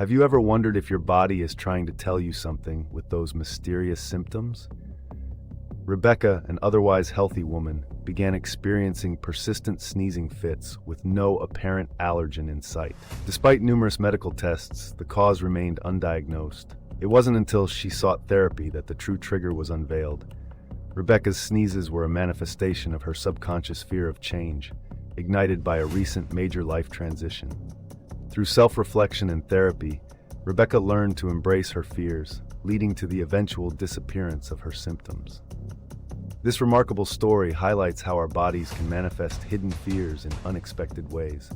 Have you ever wondered if your body is trying to tell you something with those mysterious symptoms? Rebecca, an otherwise healthy woman, began experiencing persistent sneezing fits with no apparent allergen in sight. Despite numerous medical tests, the cause remained undiagnosed. It wasn't until she sought therapy that the true trigger was unveiled. Rebecca's sneezes were a manifestation of her subconscious fear of change, ignited by a recent major life transition. Through self-reflection and therapy, Rebecca learned to embrace her fears, leading to the eventual disappearance of her symptoms. This remarkable story highlights how our bodies can manifest hidden fears in unexpected ways.